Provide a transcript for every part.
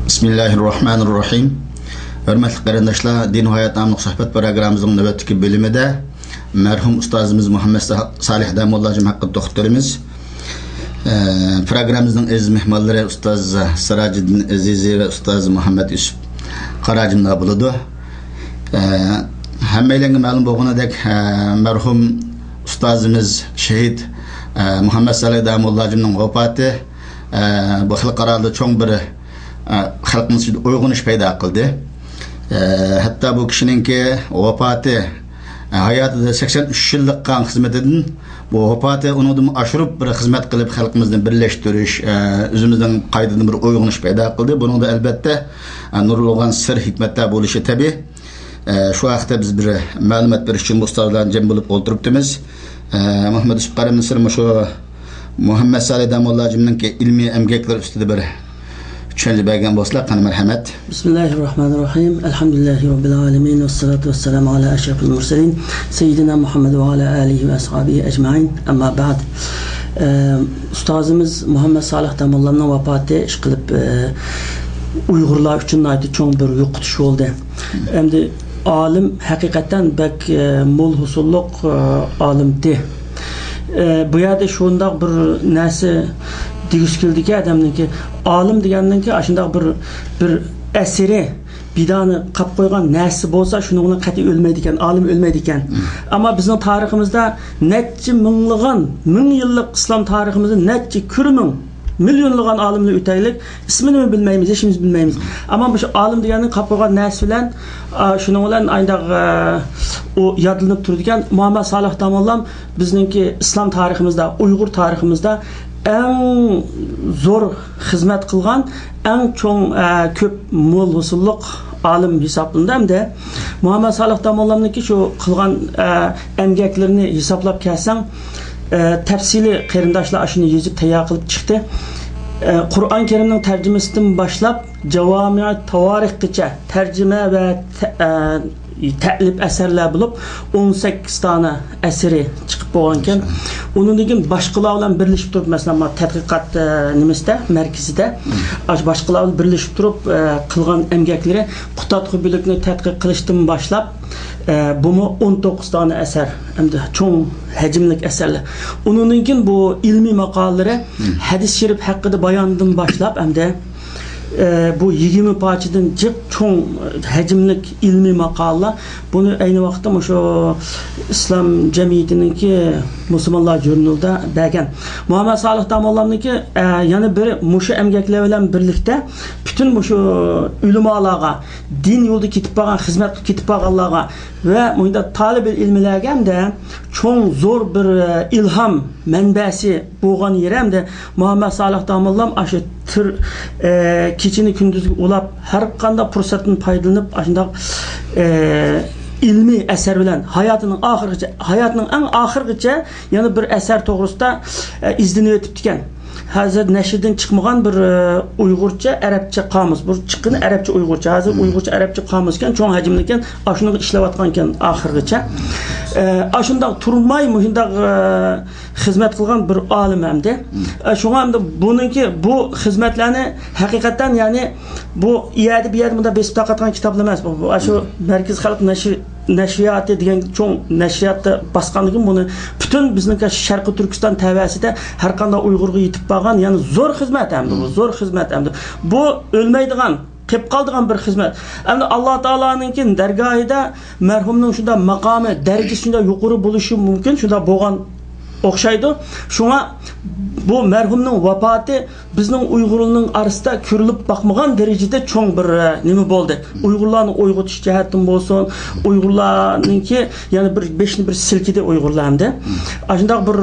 Bismillahirrahmanirrahim. Hörmətli qarindaşlar, Din Hayat Namlıq söhbət proqramımızın növbətdəki bölümündə mərhum ustazımız Muhammed Salih Damollacım haqqında toxtalımız. Proqramımızın əziz mehmanları Ustaz Siraciddin Azizi və Ustaz Muhammed Yusuf Qaracımda buludu. Həmməylərinə məlum bolğanadək mərhum ustazımız şəhid Muhammed Salih Damollacımın vəfatı bu xalqarada çoğ bir xalqımız üçün uyğun iş payda qıldı. Hatta bu kişininki vəfatı hayatında 83 yıllık kan hizmetinden bu vəfatı onu aşırıp bir hizmet kılıp xalqımızdan birleştiriş, özümüzden kaydını bir uyğun iş payda qıldı. Bunun da elbette nurluğun sır hikmetler buluşu tabi. Şu vaxtda biz bir məlumat bir için bu ustazlarla cem bulup oturupdumuz. Muhammed Yusuf Qaracımın şu Muhammed Salih Damollacımın ki ilmi emgekler üstüde bir üçüncü belgen boslar kanı merhamet. Bismillahirrahmanirrahim. Elhamdülillahi Rabbil alemin. Vessalatu vesselamu ala eşrefil murselin. Seyyidina Muhammed ve ala alihi ve ashabihi ecmain. Ama ba'd. Ustazımız Muhammed Salih Damollacımın vafatı iş kılıp Uygurlar üçün aydı çoğun bir yokutuş oldu. Hem de alim hakikaten bek mol husulluk alimdi. Bu yerde şunda bir nesi digişkildiki adamın ki alim degandan ki aşında bir eseri bidanı qap koygan nesi bolsa şununla qati ölmeydiken, alim ölmeydiken. Ama bizim tariximizde netçi min yıllık İslam tariximizde netçi kürmün milyonluğun alimli üteylik ismini mi bilmeyimiz, eşimiz bilmeyimiz. Ama bu alim degandan qap koygan nesi bilen şununla aynı o yadlanıp dururken Muhammed Salih Damollacım bizninki İslam tariximizde, Uygur tariximizde en zor hizmet kılgan, en çok köp mol husulluk alim hesaplandı. Hem de Muhammed Salih Damollacım'ın şu kılgan emgeklerini hesaplap kelsen tefsili qarindaşlar aşını yazıp tayyor qılıp çıktı. Kur'an-ı Kerim'nin tercümesinden başlap Cevami-i Tavarik'çe tercüme ve ta'lif eserler bulup 18 tane eseri çıkıp boğanken onun için başkalarla birleşip durup mesela tədqiqat nimesinde merkezinde başkalarla birleşip durup kılgan emgekleri Qutatqı bölükünü tədqiq kılıştım başlap bunu 19 tane eser hem de çoğun hacimlik eserler. Onun için bu ilmi makaleleri hadis-i şerif hakkında bayandan başlap hem de bu 20 parçadan çok hacimlik ilmi makalla bunu aynı vaxtda şu İslam cemiyetinin ki Müslümanlar jurnalda bəgən Muhammed Salih Damollacımın ki yani bir muşu emgekler bilen birlikte bütün muşu ulemalarga din yolda ketip bağan hizmet ketip bağanlarga ve bunda talib ilmilerge hem de çok zor bir ilham menbesi boğan yer hem de Muhammed Salih Damollacım aşı tır keçini gündüzü olap her kanda fırsatın paydalanıp aşında ilmi eser bilen hayatının en ahırgıca yani bir eser doğrusunda izdini ötüp diken. Hazır neşirden çıkmayan bir Uygurca, Arapça kamus. Bu çıkın Arapça Uygurca. Hazır Uygurca, Arapça kamusken, çoğun hacimliken, aşını işlevatkanken ahırgıca. Aşında turmay muhinde hizmet kılgan bir alim hem de. Şu anda bununki bu hizmetlerini hakikaten yani bu iyadi bir yer bunda besip takatkan kitaplamaz. Bu aşı merkez halk neşriyatı degan çoğun neşriyatta baskanlıkın bunu bütün bizning Şarkı Türkistan TV'sinde her kanda Uygur'a yetip bağan yani zor hizmet hem de bu zor hizmet hem de bu ölmeydiğen kep kaldığan bir hizmet. Yani Allah Teala'nınki dergahida merhumunun şunda makamı derecesinde yukarı buluşu mümkün şunda boğan okşaydı. Şuna bu merhumunun vafatı bizning Uygurluğun arasında körülüp bakmagan derecede çok bir nimi oldu. Uygurların uygutiş cihetin bolsun, Uygurların ki yani bir silkide Uygurlarında. Aşında bir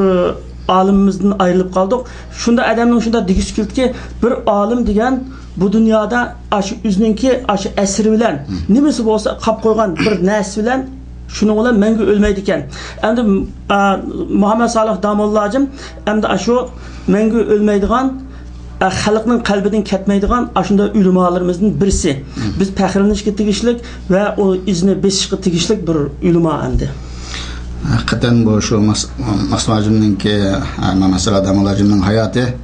alimimizden ayrılıp kaldık. Şunda adamın şunda digişkilt ki bir alim degen bu dünyada aşı üzününki aşı esiri bilen nimesi bolsa kap koygan bir nesi bilen şunun olan mengü ölmeydiken. Hem de Muhammed Salih Damollacım hem de şu mengü ölmeydiğen halkının kalbiden ketmeydiğen aşında ulemalarımızın birisi. Biz pəxirlenişke tigişlik ve o izni besişke tigişlik bir ulema hem de. Hakikaten bu şu Masmacım'ın ki Muhammed Salih Damollacım'ın hayatı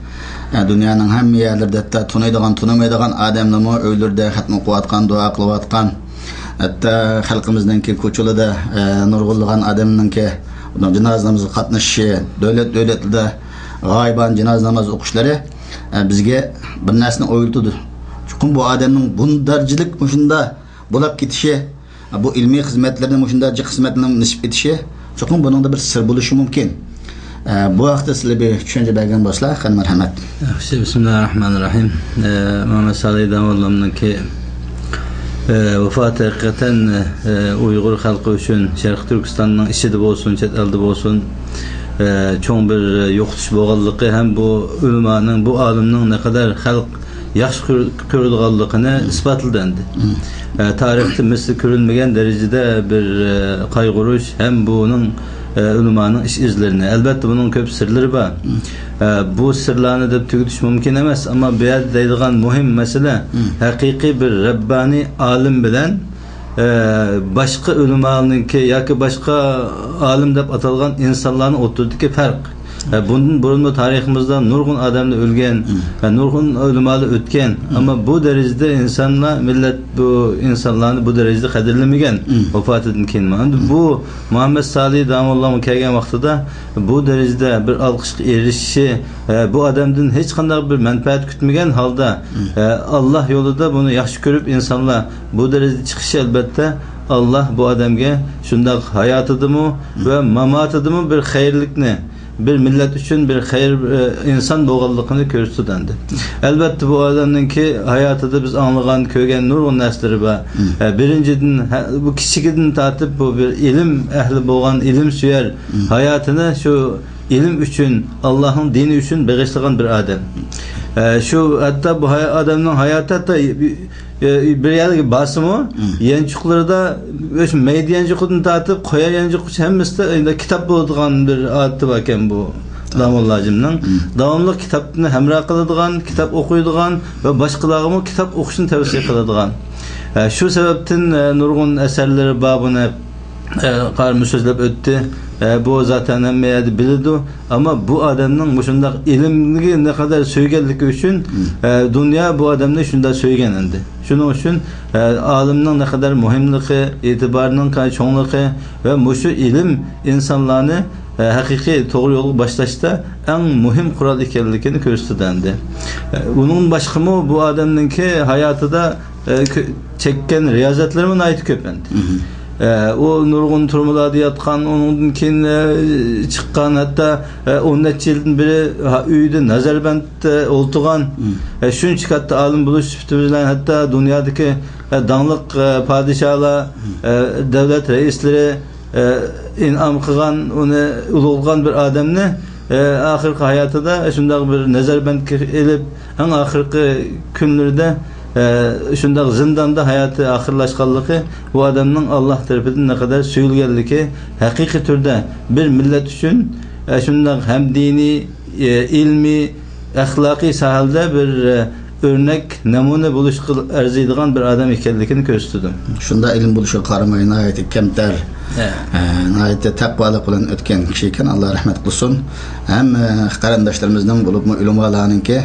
Dünyanın hem yerlerde hatta tanımaydigan adamlarni öylerde hatmi qılatqan, dua qılayotgan, hatta xalqimizningki ko'chalarda nurg'unlagan adamningki janoza namoziga qatnashishi, davlatlarda g'oyiban janoza namozi o'qishlari bizga bir narsani o'ylatadi. Chunki bu odamning bundarchilik shunda bo'lib ketishi, bu ilmiy xizmatlarning shunda xizmatlarni nisb etishi, chunki buningda bir sir bo'lishi mumkin. Bu haqda sizlar bir tushuncha bergan bo'lsanglar, marhamat. Bismillahirrahmanirrahim. Muhammed Salih Damollomniki vafot haqiqatan Uyg'ur xalqi uchun Sharq Turkistonning ichida bo'lsin, chet elda bo'lsin, cho'ng bir yo'qotish bo'lganligi ham bu ulamoning, bu olimning ne kadar xalq yaxshi ko'rilganligini isbotlandi. Tarixda misli ko'rilmagan darajada bir qayg'urish ham buning ulamoning ish izlarini. Albatta buning ko'p sirlari bor. Bu sirlarni deb tugutish mumkin emas, ammo bu yerda deydigan muhim masala haqiqiy bir Rabbani olim bilan boshqa ulamolarningki yoki boshqa olim deb atalgan insonlarning o'rtasidagi farq. Bundan burun tariximizda nurg'un odamlar o'lgan, nurg'un ulamolar o'tgan, ammo bu darajada insonlar, millat bu insonlarni bu darajada qadrlamagan vafotidan keyin. Bu Muhammed Salih Damollom kelgan vaqtida bu darajada bir olqishga erishishi, bu odamdan hech qanday bir manfaat kutmagan holda Alloh yo'lida buni yaxshi ko'rib insonlar bu darajada chiqishi, albatta Alloh bu odamga shunday hayotidimi va mamotidimi bir xayrlikni, bir millet için bir hayır insan bo'lganligini ko'rsatdi. Albatta bu odamningki hayotida biz anlagan, ko'rgan nurg'un narsalar bor. Birinchidan bu kichigidan tortib bu bir ilm ahli bo'lgan, ilm suyar hayotini shu ilm uchun, Allohning dini uchun bag'ishlagan bir odam. Şu hatta bu adamning hayoti hatta bir yerga basımı yanchiqlarda o'sha mayda yanchiqdan tortib qo'ya yanchiqcha hammasida kitob bo'ladigan bir odati bor ekan bu Damollojimning. Davomli kitobni hamroh qiladigan, kitob o'qiydigan va boshqalarga kitob o'qishni tavsiya qiladigan. Shu sababdan nurg'un asarlari bor, buni qarmi so'zlab o'tdi. Bu zaten hamma yerda biladi, ama bu adamning shunday ilmga ne kadar söyganligi uchun dünya bu adamni shunday söygan endi. Shuning uchun olimning ne kadar muhimligi, e'tiborining qancha cho'ngligi va mushu ilm insonlarni haqiqiy to'g'ri yo'lga boshlashda eng muhim qurol ekanligini ko'rsatdi. Uning boshqami bu odamningki hayotida chekkan riyozatlari aytib ko'p endi. O nurg'un turmalarda yotgan, ondan keyin chiqqan, hatta 10 necha yildan beri uyda nazarbandda o'ltirgan, shuncha katta olim bo'lish bilan hatta dunyodagi dangliq podsholar, davlat raislari in'om qilgan, uni ulug'lagan bir odamni oxirgi hayotida shunday bir nazarbandga elib, eng oxirgi kunlarda shunday zindonda hayoti oxirlashganligi bu odamning Alloh tarafidan ne kadar suyulganligi, haqiqiy turda bir millat uchun shunday ham diniy, ilmiy, axloqiy sohada bir örnek, namuna bo'lishga arziydigan bir odam ekanligini ko'rsatdi. Shunda ilm bo'lishiga qaramay nihoyatda kamtar, nihoyatda taqvolik bilan o'tgan kishi ekan, Alloh rahmat qilsin. Ham qarindoshlarimizning bo'libmi ulamolarningki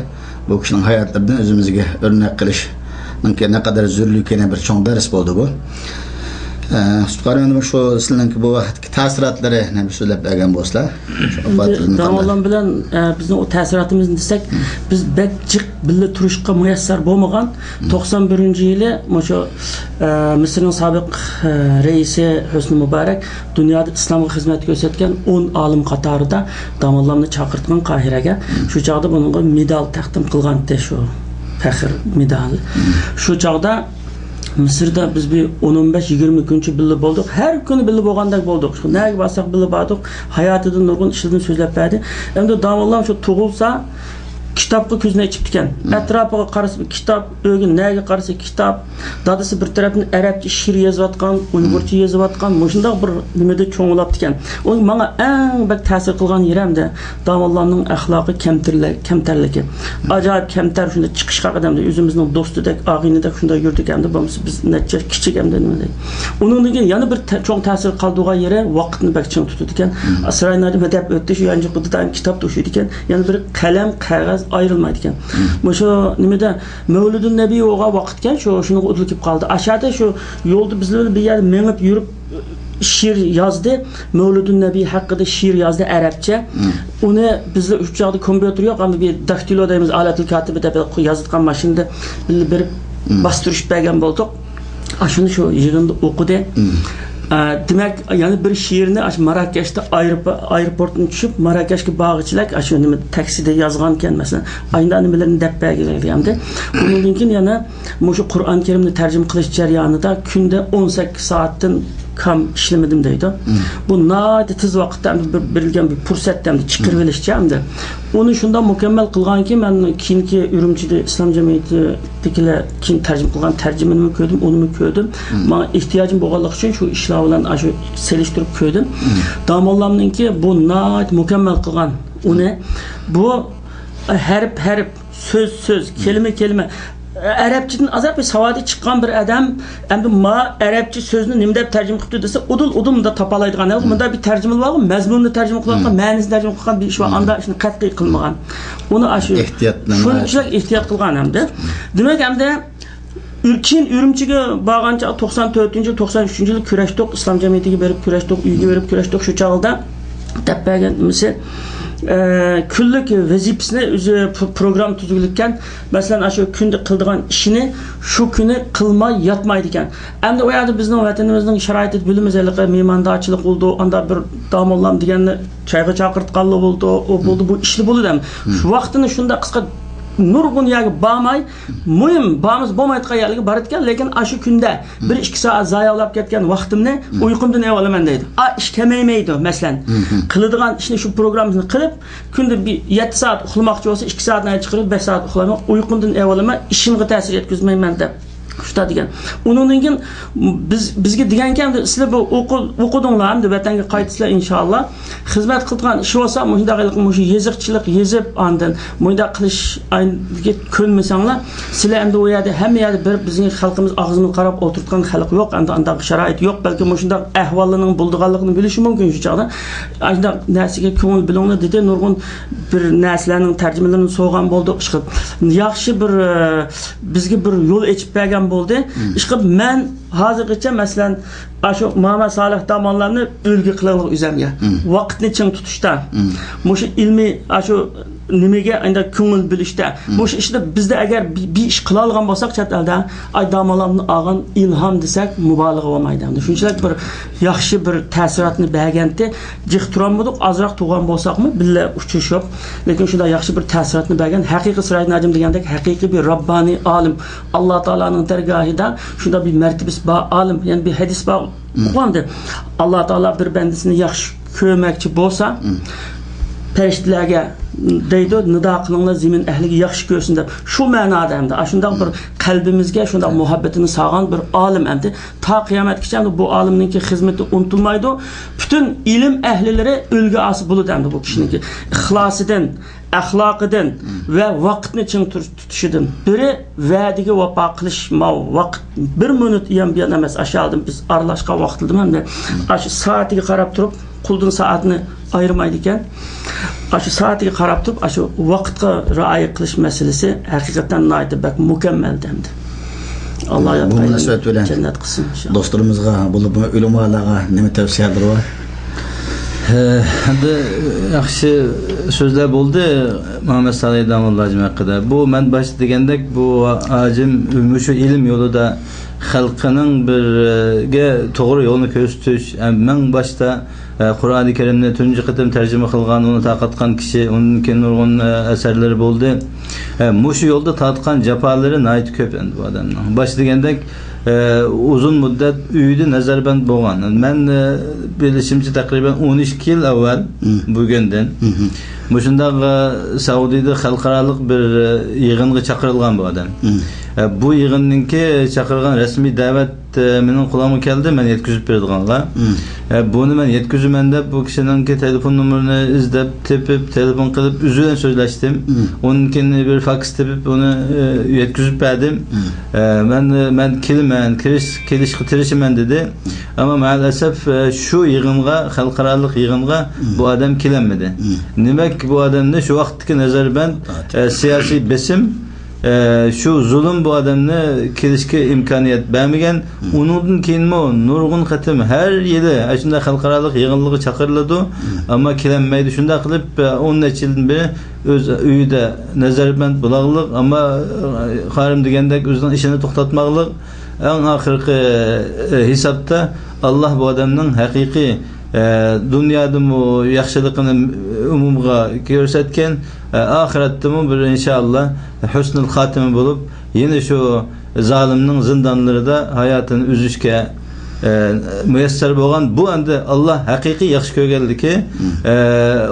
bu kishining hayotlaridan o'zimizga o'rnak qilish ne kadar zürlü ekeni bir çoğun ders oldu bu. Sütkarım şu sizlarning bu vaqtdagi ta'sirotları ne bir so'zlab bergan bo'lsa, Damollom bilan bizning o ta'sirotimizni desak, biz bek jiq birga turishga muyassar bo'lmagan 91-yili shu Misrning sobiq raisi Husni Muborak dunyoda islomga xizmat ko'rsatgan 10 olim qatorida Damollomni chaqirtgan Qohiraga. Shu chaqda bunga medal taqdim qilgandi, shu faxr medali. Shu chaqda Mısır'da biz bir 10-15-20 kuncha birga bo'ldik. Har kuni birga bo'lgandek bo'ldik. Nega borsak birga bordik. Hayotidan nurg'un ishlarni so'zlab berdi. Endi Damollom shu tug'ilsa kitobga ko'zini ichib ekan. Atrofiga qarasa kitob, o'g'il nega qarasa kitob. Dadasi bir tarafdan arabcha she'r yozayotgan, uyg'urcha yozayotgan, shunday bir nimada cho'nglab ekan. O menga eng bak ta'sir qilgan yerimda Damollomning axloqi kamtarligi. Ajoyib kamtar, shunda chiqishqa qadamda o'zimizning do'stidek, og'inidek shunday yurdik hamda bo'lmasa biz necha kichik hamda nima deydi. Undan keyin yana bir cho'ng ta'sir qoldigan yeri vaqtni bak ching tutdi ekan. Asraynadim deb o'tdi, shu yangi quddan kitob to'shiydi ekan. Yana bir qalam, qog'oz ayrılmaydı ekan. Şu nimede Mevlüdün Nebi oğa vaqtken şunu udulkip kaldı. Aşağıda şu yolda bizler bir yer menip yürüp şiir yazdı. Mevlüdün Nebi hakkında şiir yazdı Arapça. Onu bizler üç çağda kompütür yok ama bir daktilo deyimiz aletül katibi de yazdıktan maşinde bir bastırış bergen bulduk. Şunu şu yığında okudu. Demek yani bir şiirini Marrakeş'te aeroportun düşüp Marrakeş'e bağışçılar şunu takside yazganken mesela aynı nimelerini deppeye geldi. Bunun için yani şu Kur'an-ı Kerim'de tercüme kılış jarayonida günde 18 saatten kam işlemedim deydi. Bu nayet tez vaqtda berilgan bir fursatdan chiqirib olishchamdi. Onu shundan mükemmel qilganki men keyingi Ürümçide İslam Cemiyeti'dekiler keyin tercüme qilgan tercümeni ko'rdim, onu ko'rdim. Menga ehtiyojim bo'lganligi uchun shu ishlar bilan shu selishtirib ko'rdim. Damollamninki bu nayet mükemmel qilgan. Uni bu harf söz kelime Arapçadan azap bir savadi çıkan bir adam endi ma Arapça sözünü nimde tercüme qilib desa udum da tapalaydigan. Bunda bir tercüme var mı? Mazmununu tercüme qilgan, ma'nisini tercüme qilgan bir ish var. Anda shuni qat'iy qilmagan. Uni ashu shunchalik ehtiyot qilgan hamda. Demak hamda Ürümçiga borgancha 94-93-yil kurashdik, Islom jamiyatiga berib kurashdik, uyga berib kurashdik shu chog'da tappagan misal kunlik vazifasini o'zi program tuzilgan. Masalan, shu kunda qiladigan ishini shu kuni qilmay yotmaydi ekan. Endi u yerda bizning vatanimizning sharoiti bilimizligi, mehmondochilik bo'ldi, anda bir domollam deganni choyga chaqirtganlar bo'ldi, o bo'ldi, bu ishli bo'ldi ham. Shu vaqtini shunda qisqa nurgun yaga bağmay, mühim bağımız bo'lmayotgan yerga bor ekan, lekin shu kunda 1-2 soat zayoqlab ketgan vaqtimni uyqumdan evalaman deydi. Ish kamaymaydi, masalan. Qiladigan ishni shu programmani qilib, kunda bir 7 soat uxlamoqchi bo'lsa, 2 soatdan chiqarib 5 soat uxlayman, uyqumdan evalama, ishimga ta'sir yetkazmayman deb. Şuta degan. Onun için bizge deganki sizlar bu o'qidinglar hamda vatanga qaytisizlar inshaalloh. Xizmat qilgan ish bo'lsa, mushu yeziqchilik yezib andan bunda qilish ayniga ko'nmasanglar, sizlar endi u yerda hamma yerda bir bizning xalqimiz og'zini qarab o'tirgan xalq yo'q, endi undaq sharoit yo'q, balki mushundaq ahvollarning bo'lganligini bilishi mumkin shu chog'da. Unda narsaga ko'ngil bilinglar dedi, nurg'un bir narsalarning tarjimalarini so'g'an bo'ldi, chiqib. Yaxshi bir bizga bir yo'l ochib bergan bo'ldi. Ishqib men hozirgacha masalan shu Muhammad Salih Damonlarni o'lgi qilib o'zimga vaqtni ching tutishda, mushu ilmiy shu nimaga endi ko'ngil bilishda, mushu ishda bizda agar bir ish qila olgan bo'lsak chet elda ay Damonlarni olgan ilhom desak mubolag'a bo'lmaydi. Shunchalik bir yaxshi bir ta'sirotni berganda jihturon bo'ldik, ozroq tug'an bo'lsakmi billa uchishib, lekin shunda yaxshi bir ta'sirotni bergan haqiqiy Siroy Najm degandek haqiqiy bir Rabbani olim Alloh taolaning dargohida shunda bir martabasi bor olim, ya'ni bir hadis bor. Qoldi. Alloh taolo bir bandasini yaxshi ko'rmoqchi bo'lsa, farishtalarga deydi, nido qilinglar zamin ahliga yaxshi ko'rsin deb. Shu ma'noda hamda shunday bir qalbimizga shunday muhabbatini sog'an bir olim hamda ta qiyomatgacha bu olimningki xizmati unutilmaydi. Butun ilm ahlilari o'lga osib bo'ladi hamda bu kishiniki ixlosidan, axloqidan va vaqtni ching tutishidan. Biri va'daga vafo qilish, vaqt 1 minut ham bilan emas, aşağıdan biz aralashgan vaqtida hamda shu soatiga qarab turib, quldun soatini ayırmaydı ekan. Shu soatiga qarab turib, shu vaqtga rioya qilish masalasi haqiqatan nayt bak mükemmel demdi. Allah bu munosabat bilan jannat qilsin inshaalloh. Do'stlarimizga, bu ulamolarga nima tavsiyalar bor? Endi yaxshi so'zlar bo'ldi Muhammad Salih Damollarning haqida. Bu men bosh degandek bu ajim shu ilm yo'lida xalqining birga to'g'ri yo'lni ko'rsatish. Men boshda Qur'oni Karimni tunji qitim tarjima qilgan, uni taqatgan kishi, undan keyin nurg'un asarlari bo'ldi. Mushu yo'lda tatgan jafolari nayt ko'p endi bu odamning. Bosh degandek uzun muddat uyda nazarband bo'lgan. Men bilishimcha taqriban 12 yil avval bugundan mushundaq Saudiyada xalqaro bir yig'inga chaqirilgan bu odam. Bu yig'inninki chaqirgan rasmiy da'vat mening qulamga keldi, men yetkazib berganlar. Buni men yetkazaman deb bu kishining telefon nomerini izlab, tepib, telefon qilib uzun so'zlashdim. Ondan keyin bir faks tepib uni yetkazib berdim. Men kelishga tirishaman dedi. Ama maalesef şu yığınga, halkaralık yığınga bu adam kilemedi. Demek bu adam ne şu vaktki nazarben siyasi besim şu zulüm bu adamını kilişke imkaniyet vermegen unudun keyin nurgun katım her yili aşında halkaralık yığınlığı çakırladı ama kilenmeydi şunda kılıp onun için bir öz üyde nazarben bulağılık ama harim degendek özünün işini toxtatmaqlıq en ahirki hesapta Allah bu adamın hakiki dünyada mu yaxşılıqını umumga gösterken ahiretde mu bir inşallah husnul hatime bulup yine şu zalimnin zindanları da hayatını üzüşke müyesser boğan bu anda Allah hakiki yaxşı kögeldi ki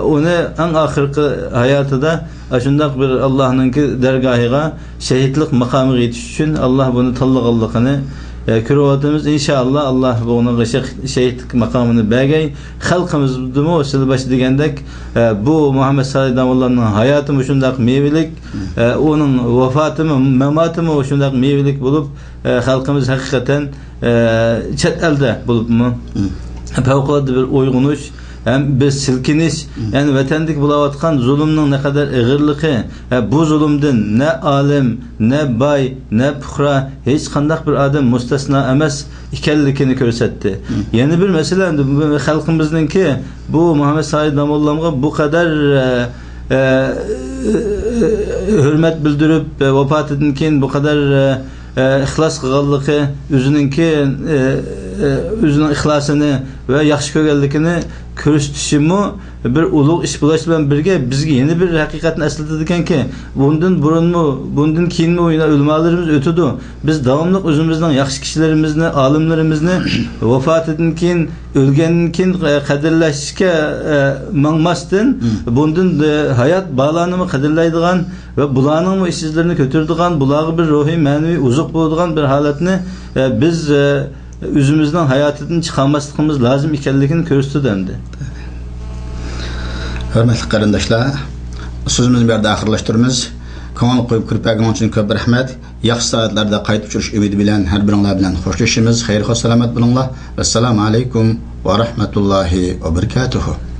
onu en ahirki hayatı da aşındak bir Allah'ın ki dergahıga şehitlik makamı yetiş için Allah bunu tallaqallıqını Kürüvatımız inşallah Allah bunu şehitlik makamını belgey halkımız dumu sil başı degendek bu Muhammed Salih Damullah'ın hayatı mı şundak meyvelik onun vefatı mı mematı mı şundak meyvelik bulup halkımız hakikaten çet elde bulup mu fevkalade bir uygunuş hem biz silkiniş yani vatandik bulavatkan zulümün ne kadar ağırlığı bu zulümden ne alim ne bay ne puhra hiç kandak bir adam müstesna emes ikellikini körsetti. Yeni bir mesele halkımızın ki bu Muhammed Salih Damullah'a bu kadar hürmet bildirip vefat edinken bu kadar ihlas kılgallığı özünün ihlasını ve yaxşı kögellikini körüstüşümü bir ulug iş bulaş bilen birge bizge yeni bir hakikatni eslatadigan ki bundan burun mu bundan keyin mi oyuna ölmalarımız ötüdü. Biz davamlıq özümüzden yaxşı kişilerimizni, alimlerimizni vefat edinken ölgenken kadirleşke mangmasdan bundan hayat bağlanımı kadirlaydigan ve bulanın mı işsizlerini kötürdügan bulağı bir ruhi manevi uzuk bulduğun bir halatını biz özümüzden hayatından çıkarmaslıkımız lazım ikenlikini körüstüdendi. Hürmetli qarindoshlar, sözümüzni bu yerda ahirlashtiramiz. Kanal qo'yib kirpagin uchun ko'p rahmat. Yaxshi soatlarda qaytib tushirish umidi bilan har biringlar bilan xo'shlashamiz. Xayr-xo'sh salomat bo'linglar. Assalomu alaykum va rahmatullohi va barakatuh.